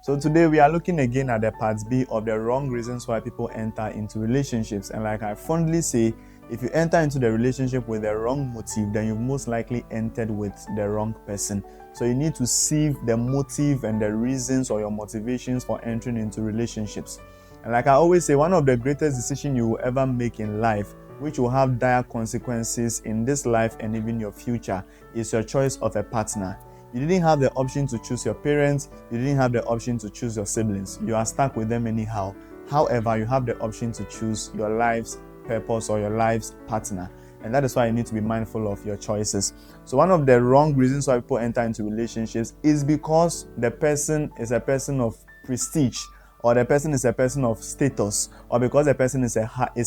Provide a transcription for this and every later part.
So today we are looking again at the part B of the wrong reasons why people enter into relationships. And like I fondly say, if you enter into the relationship with the wrong motive, then you've most likely entered with the wrong person. So you need to see the motive and the reasons or your motivations for entering into relationships. And like I always say, one of the greatest decisions you will ever make in life, which will have dire consequences in this life and even your future, is your choice of a partner. You didn't have the option to choose your parents. You didn't have the option to choose your siblings. You are stuck with them anyhow. However, you have the option to choose your life's purpose or your life's partner. And that is why you need to be mindful of your choices. So one of the wrong reasons why people enter into relationships is because the person is a person of prestige, or the person is a person of status, or because the person is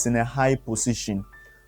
in a high position.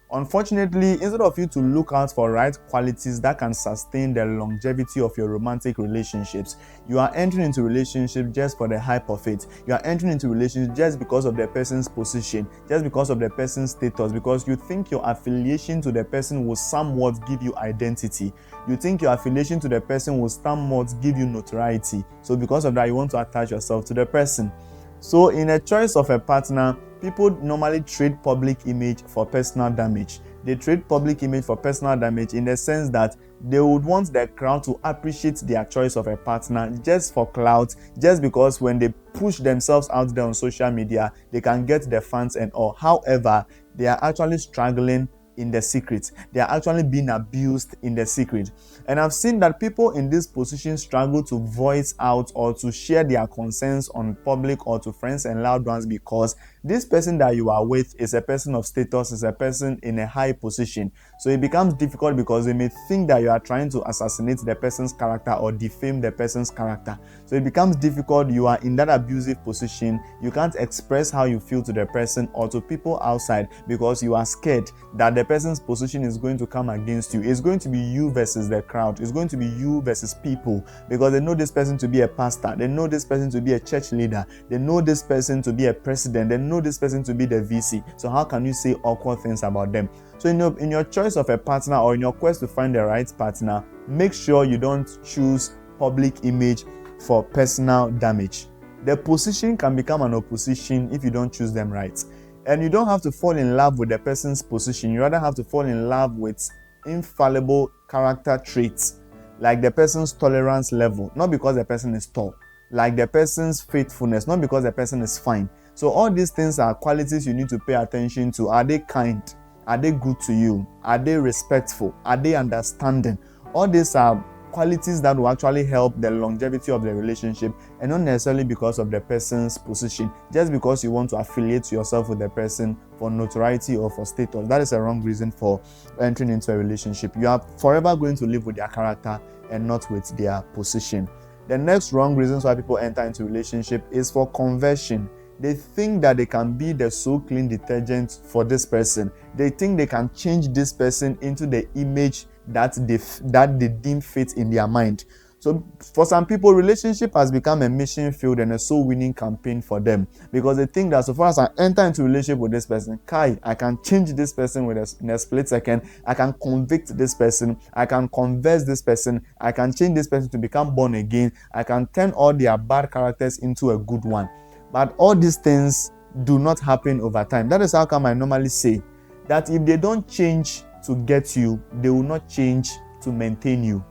Unfortunately, instead of you to look out for right qualities that can sustain the longevity of your romantic relationships, you are entering into relationship just for the hype of it. You are entering into relationship just because of the person's position, just because of the person's status, because you think your affiliation to the person will somewhat give you identity. You think your affiliation to the person will somewhat give you notoriety. So because of that, you want to attach yourself to the person. So in a choice of a partner, people normally trade public image for personal damage. They trade public image for personal damage in the sense that they would want the crowd to appreciate their choice of a partner just for clout, just because when they push themselves out there on social media, they can get the fans and all. However, they are actually struggling in the secret. They are actually being abused in the secret. And I've seen that people in this position struggle to voice out or to share their concerns on public or to friends and loved ones, because this person that you are with is a person of status, is a person in a high position. So it becomes difficult because they may think that you are trying to assassinate the person's character or defame the person's character. So it becomes difficult. You are in that abusive position. You can't express how you feel to the person or to people outside because you are scared that the person's position is going to come against you. It's going to be you versus the crowd. It's going to be you versus people, because they know this person to be a pastor. They know this person to be a church leader. They know this person to be a president. They know this person to be the VC. So how can you say awkward things about them? So in your choice of a partner or in your quest to find the right partner, make sure you don't choose public image for personal damage. The position can become an opposition if you don't choose them right. And you don't have to fall in love with the person's position. You rather have to fall in love with infallible character traits, like the person's tolerance level, not because the person is tall, like the person's faithfulness, not because the person is fine. So all these things are qualities you need to pay attention to. Are they kind? Are they good to you? Are they respectful? Are they understanding? All these are qualities that will actually help the longevity of the relationship, and not necessarily because of the person's position, just because you want to affiliate yourself with the person for notoriety or for status. That is a wrong reason for entering into a relationship. You are forever going to live with their character and not with their position. The next wrong reasons why people enter into relationship is for conversion. They think that they can be the so clean detergent for this person. They think they can change this person into the image that they deem fit in their mind. So for some people, relationship has become a mission field and a soul winning campaign for them, because they think that so far as I enter into a relationship with this person, I can change this person in a split second. I can convict this person. I can converse this person. I can change this person to become born again. I can turn all their bad characters into a good one. But all these things do not happen over time. That is how come I normally say that if they don't change to get you, they will not change to maintain you.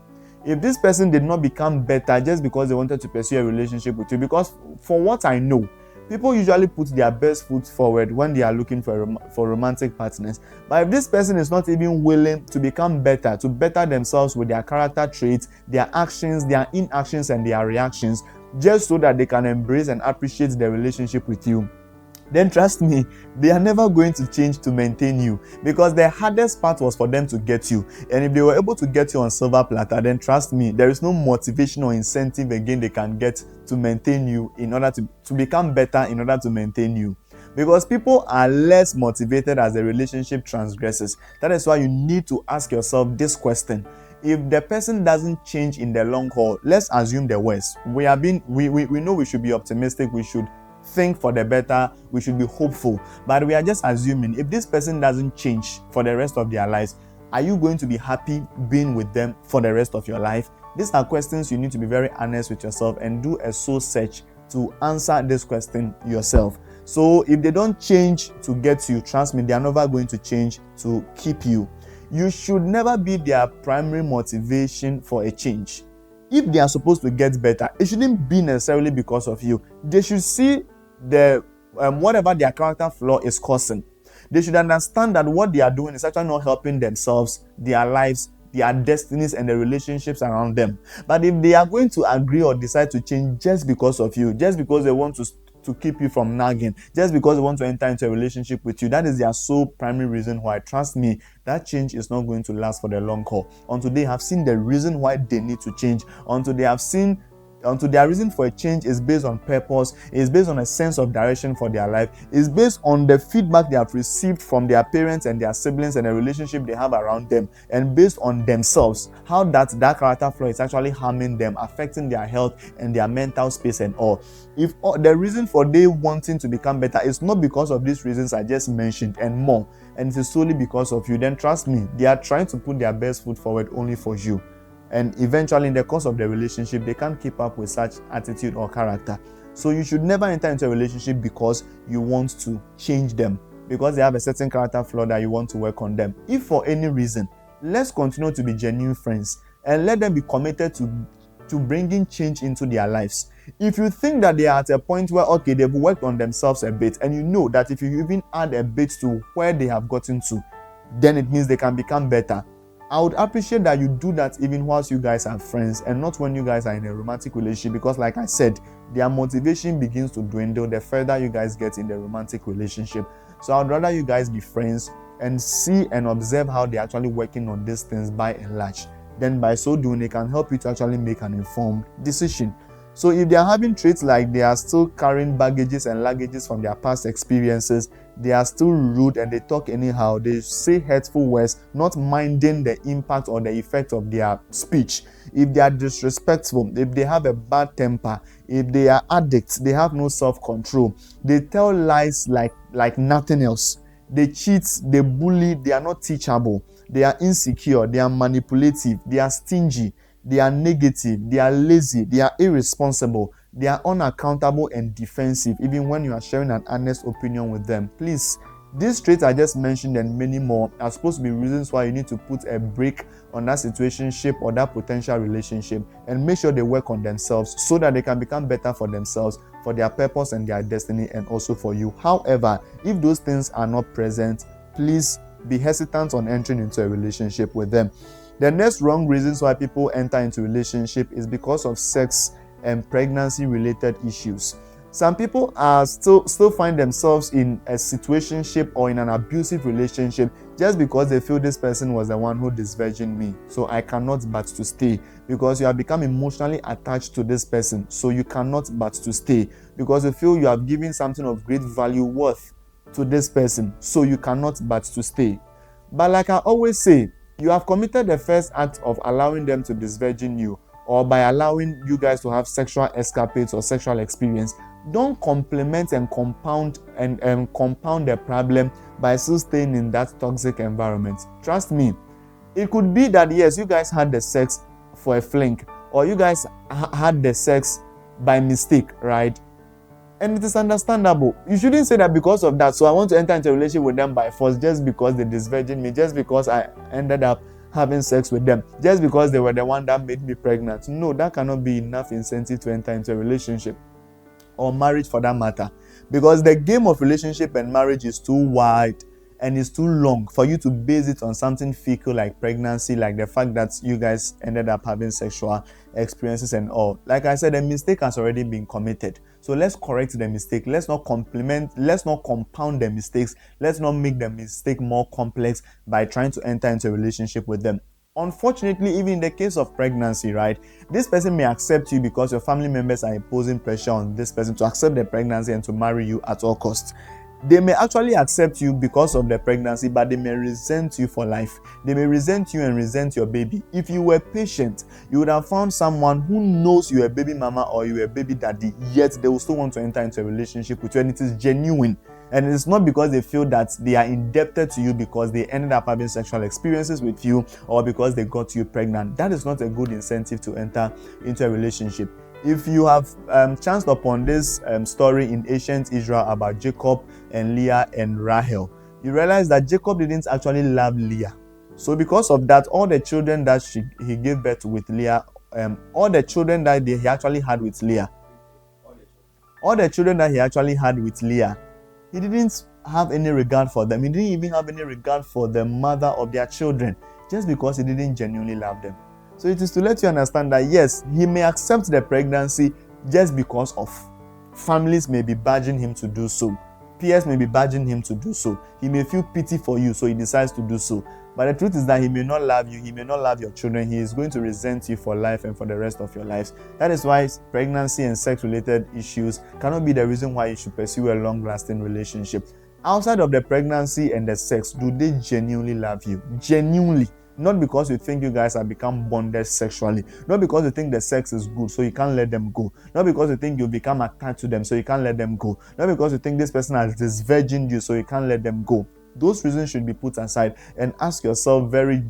If this person did not become better just because they wanted to pursue a relationship with you, because for what I know, people usually put their best foot forward when they are looking for romantic partners. But if this person is not even willing to become better, to better themselves with their character traits, their actions, their inactions, and their reactions, just so that they can embrace and appreciate the relationship with you, then trust me, they are never going to change to maintain you, because the hardest part was for them to get you. And if they were able to get you on silver platter, then trust me, there is no motivation or incentive again they can get to maintain you in order to become better in order to maintain you. Because people are less motivated as the relationship transgresses. That is why you need to ask yourself this question. If the person doesn't change in the long haul, let's assume the worst. We know we should be optimistic, we should think for the better, we should be hopeful, but we are just assuming if this person doesn't change for the rest of their lives, are you going to be happy being with them for the rest of your life? These are questions you need to be very honest with yourself and do a soul search to answer this question yourself. So if they don't change to get you, trust me, they are never going to change to keep you. You should never be their primary motivation for a change. If they are supposed to get better, it shouldn't be necessarily because of you. They should see the whatever their character flaw is causing. They should understand that what they are doing is actually not helping themselves, their lives, their destinies, and the relationships around them. But if they are going to agree or decide to change just because of you, just because they want to keep you from nagging, just because they want to enter into a relationship with you, that is their sole primary reason why. Trust me, that change is not going to last for the long haul. Until they have seen the reason why they need to change, until their reason for a change is based on purpose, is based on a sense of direction for their life, is based on the feedback they have received from their parents and their siblings and the relationship they have around them, and based on themselves, how that character flaw is actually harming them, affecting their health and their mental space and all. If the reason for they wanting to become better is not because of these reasons I just mentioned and more, and it is solely because of you, then trust me, they are trying to put their best foot forward only for you. And eventually, in the course of the relationship, they can't keep up with such attitude or character. So you should never enter into a relationship because you want to change them, because they have a certain character flaw that you want to work on them. If for any reason, let's continue to be genuine friends and let them be committed to bringing change into their lives. If you think that they are at a point where, okay, they've worked on themselves a bit, and you know that if you even add a bit to where they have gotten to, then it means they can become better. I would appreciate that you do that even whilst you guys are friends and not when you guys are in a romantic relationship, because like I said, their motivation begins to dwindle the further you guys get in the romantic relationship. So I'd rather you guys be friends and see and observe how they're actually working on these things by and large. Then by so doing, they can help you to actually make an informed decision. So if they are having traits like they are still carrying baggages and luggages from their past experiences, they are still rude and they talk anyhow, they say hurtful words, not minding the impact or the effect of their speech, if they are disrespectful, if they have a bad temper, if they are addicts, they have no self-control, they tell lies like nothing else, they cheat, they bully, they are not teachable, they are insecure, they are manipulative, they are stingy, they are negative, they are lazy, they are irresponsible, they are unaccountable and defensive, even when you are sharing an honest opinion with them. Please, these traits I just mentioned and many more are supposed to be reasons why you need to put a break on that situationship or that potential relationship and make sure they work on themselves so that they can become better for themselves, for their purpose and their destiny, and also for you. However, if those things are not present, please be hesitant on entering into a relationship with them. The next wrong reasons why people enter into relationship is because of sex and pregnancy related issues. Some people are still find themselves in a situationship or in an abusive relationship just because they feel this person was the one who disvirgined me, so I cannot but to stay. Because you have become emotionally attached to this person, so you cannot but to stay. Because you feel you have given something of great value, worth to this person, so you cannot but to stay. But like I always say, you have committed the first act of allowing them to disvirgin you, or by allowing you guys to have sexual escapades or sexual experience. Don't complement and compound the problem by still staying in that toxic environment. Trust me, it could be that yes, you guys had the sex for a fling, or you guys had the sex by mistake, right? And it is understandable. You shouldn't say that because of that, so I want to enter into a relationship with them by force just because they disvirgin me, just because I ended up having sex with them, just because they were the one that made me pregnant. No, that cannot be enough incentive to enter into a relationship or marriage for that matter, because the game of relationship and marriage is too wide and it's too long for you to base it on something fickle like pregnancy, like the fact that you guys ended up having sexual experiences and all. Like I said, a mistake has already been committed. So let's correct the mistake. Let's not compound the mistakes. Let's not make the mistake more complex by trying to enter into a relationship with them. Unfortunately, even in the case of pregnancy, right, this person may accept you because your family members are imposing pressure on this person to accept the pregnancy and to marry you at all costs. They may actually accept you because of the pregnancy, but they may resent you for life. They may resent you and resent your baby. If you were patient, you would have found someone who knows you're a baby mama or you're a baby daddy, yet they will still want to enter into a relationship with you, and it is genuine. And it's not because they feel that they are indebted to you because they ended up having sexual experiences with you or because they got you pregnant. That is not a good incentive to enter into a relationship. If you have chanced upon this story in ancient Israel about Jacob and Leah and Rahel, you realize that Jacob didn't actually love Leah. So because of that, all the children that he gave birth to with Leah, all the children that he actually had with Leah, he didn't have any regard for them. He didn't even have any regard for the mother of their children, just because he didn't genuinely love them. So it is to let you understand that yes, he may accept the pregnancy just because of families may be badging him to do so. Peers may be badging him to do so. He may feel pity for you, so he decides to do so. But the truth is that he may not love you, he may not love your children, he is going to resent you for life and for the rest of your lives. That is why pregnancy and sex-related issues cannot be the reason why you should pursue a long-lasting relationship. Outside of the pregnancy and the sex, do they genuinely love you? Genuinely. Not because you think you guys have become bonded sexually. Not because you think the sex is good, so you can't let them go. Not because you think you become attached to them, so you can't let them go. Not because you think this person has disvirgined you, so you can't let them go. Those reasons should be put aside and ask yourself very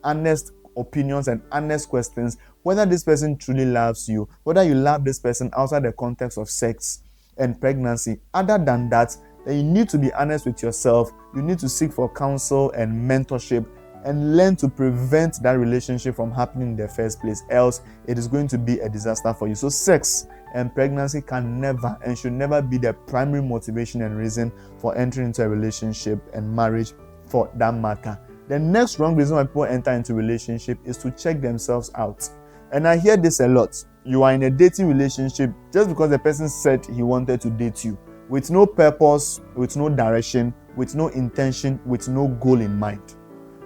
honest opinions and honest questions whether this person truly loves you, whether you love this person outside the context of sex and pregnancy. Other than that, then you need to be honest with yourself. You need to seek for counsel and mentorship and learn to prevent that relationship from happening in the first place. Else, it is going to be a disaster for you. So sex and pregnancy can never and should never be the primary motivation and reason for entering into a relationship and marriage for that matter. The next wrong reason why people enter into relationship is to check themselves out. And I hear this a lot. You are in a dating relationship just because the person said he wanted to date you, with no purpose, with no direction, with no intention, with no goal in mind.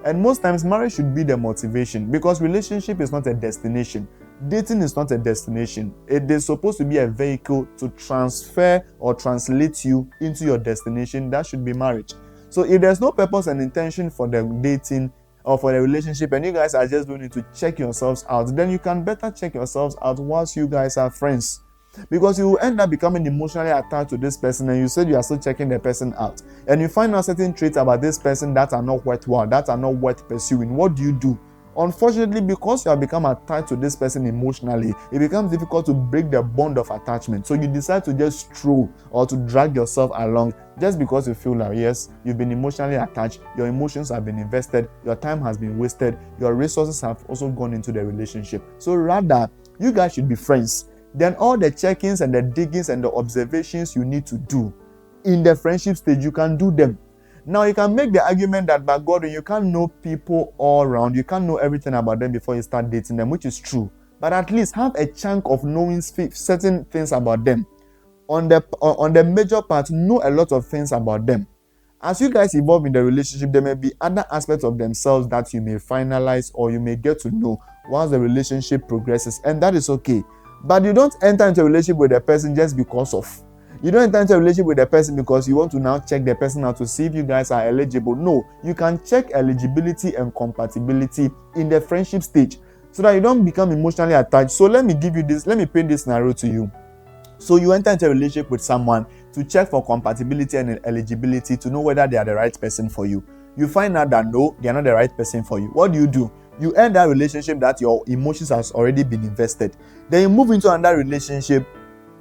And most times, marriage should be the motivation, because relationship is not a destination. Dating is not a destination. It is supposed to be a vehicle to transfer or translate you into your destination. That should be marriage. So if there's no purpose and intention for the dating or for the relationship, and you guys are just doing it to check yourselves out, then you can better check yourselves out whilst you guys are friends. Because you will end up becoming emotionally attached to this person, and you said you are still checking the person out, and you find out certain traits about this person that are not worthwhile, that are not worth pursuing. What do? Unfortunately, because you have become attached to this person emotionally, it becomes difficult to break the bond of attachment. So you decide to just stroll or to drag yourself along just because you feel like, yes, you've been emotionally attached, your emotions have been invested, your time has been wasted, your resources have also gone into the relationship. So rather, you guys should be friends. Then all the check-ins and the diggings and the observations you need to do in the friendship stage, you can do them. Now, you can make the argument that, by God, you can't know people all around. You can't know everything about them before you start dating them, which is true. But at least have a chunk of knowing certain things about them. On the major part, know a lot of things about them. As you guys evolve in the relationship, there may be other aspects of themselves that you may finalize or you may get to know once the relationship progresses, and that is okay. But you don't enter into a relationship with a person just because of. You don't enter into a relationship with a person because you want to now check the person out to see if you guys are eligible. No, you can check eligibility and compatibility in the friendship stage so that you don't become emotionally attached. So let me paint this scenario to you. So you enter into a relationship with someone to check for compatibility and eligibility to know whether they are the right person for you. You find out that no, they are not the right person for you. What do? You end that relationship that your emotions has already been invested. Then you move into another relationship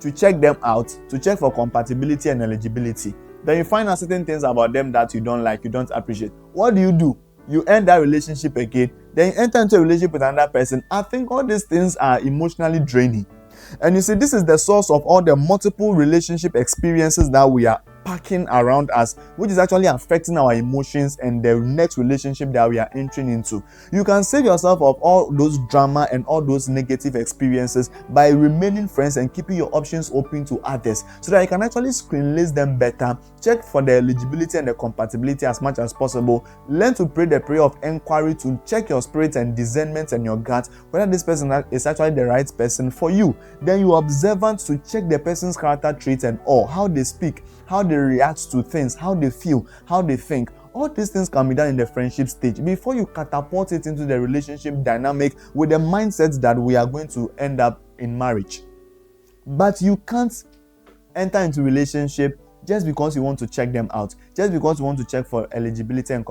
to check them out, to check for compatibility and eligibility. Then you find out certain things about them that you don't like, you don't appreciate. What do? You end that relationship again. Then you enter into a relationship with another person. I think all these things are emotionally draining. And you see, this is the source of all the multiple relationship experiences that we are packing around us, which is actually affecting our emotions and the next relationship that we are entering into. You can save yourself of all those drama and all those negative experiences by remaining friends and keeping your options open to others so that you can actually screen list them better, check for the eligibility and the compatibility as much as possible, learn to pray the prayer of inquiry to check your spirit and discernment and your gut whether this person is actually the right person for you. Then you observant to check the person's character traits and all, how they speak, how they react to things, how they feel, how they think. All these things can be done in the friendship stage before you catapult it into the relationship dynamic with the mindset that we are going to end up in marriage. But you can't enter into relationship just because you want to check them out, just because you want to check for eligibility and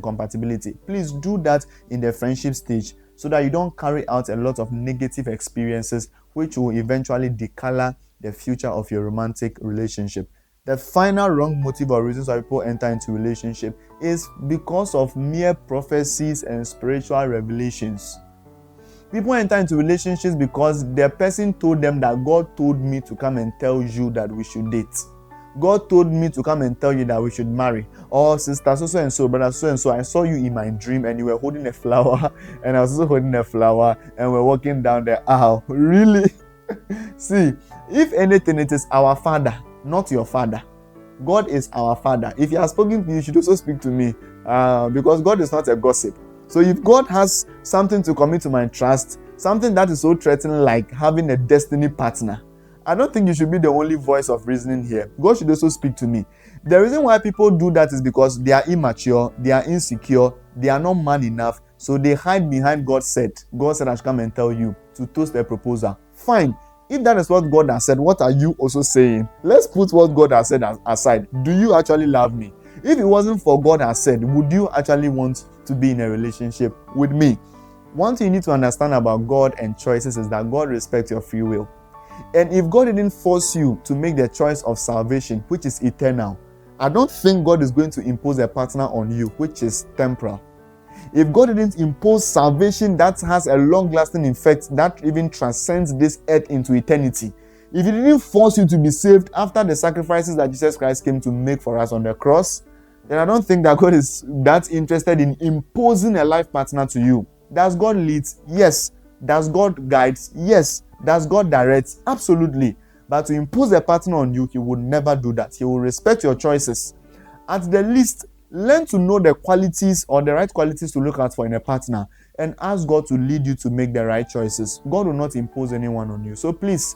compatibility. Please do that in the friendship stage so that you don't carry out a lot of negative experiences which will eventually decolor the future of your romantic relationship. The final wrong motive or reasons why people enter into relationship is because of mere prophecies and spiritual revelations. People enter into relationships because the person told them that God told me to come and tell you that we should date. God told me to come and tell you that we should marry. Or sister so and so, brother so and so, I saw you in my dream and you were holding a flower and I was also holding a flower and we're walking down the aisle. Really? See, if anything, it is our Father, not your father. God is our Father. If He has spoken to you, you should also speak to me, because God is not a gossip. So if God has something to commit to my trust, something that is so threatening like having a destiny partner, I don't think you should be the only voice of reasoning here. God should also speak to me. The reason why people do that is because they are immature, they are insecure, they are not man enough, so they hide behind God said I should come and tell you to toast a proposal. Fine. If that is what God has said, what are you also saying? Let's put what God has said aside. Do you actually love me? If it wasn't for God has said, would you actually want to be in a relationship with me? One thing you need to understand about God and choices is that God respects your free will. And if God didn't force you to make the choice of salvation, which is eternal, I don't think God is going to impose a partner on you, which is temporal. If God didn't impose salvation that has a long-lasting effect that even transcends this earth into eternity, if He didn't force you to be saved after the sacrifices that Jesus Christ came to make for us on the cross, then I don't think that God is that interested in imposing a life partner to you. Does God lead? Yes. Does God guide? Yes. Does God direct? Absolutely. But to impose a partner on you, He would never do that. He will respect your choices. At the least, learn to know the qualities or the right qualities to look out for in a partner and ask God to lead you to make the right choices. God will not impose anyone on you. So please,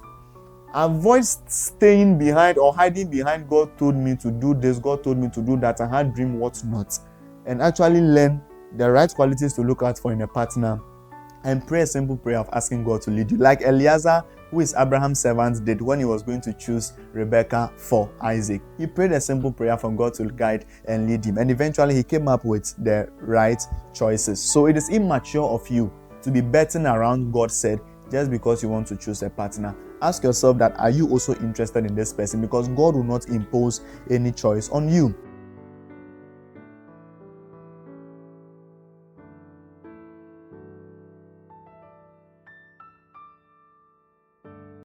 avoid staying behind or hiding behind God told me to do this, God told me to do that, I had dream what not. And actually learn the right qualities to look out for in a partner and pray a simple prayer of asking God to lead you. Like Eliezer, who is Abraham's servant, did when he was going to choose Rebekah for Isaac. He prayed a simple prayer for God to guide and lead him. And eventually he came up with the right choices. So it is immature of you to be betting around God said just because you want to choose a partner. Ask yourself that, are you also interested in this person? Because God will not impose any choice on you.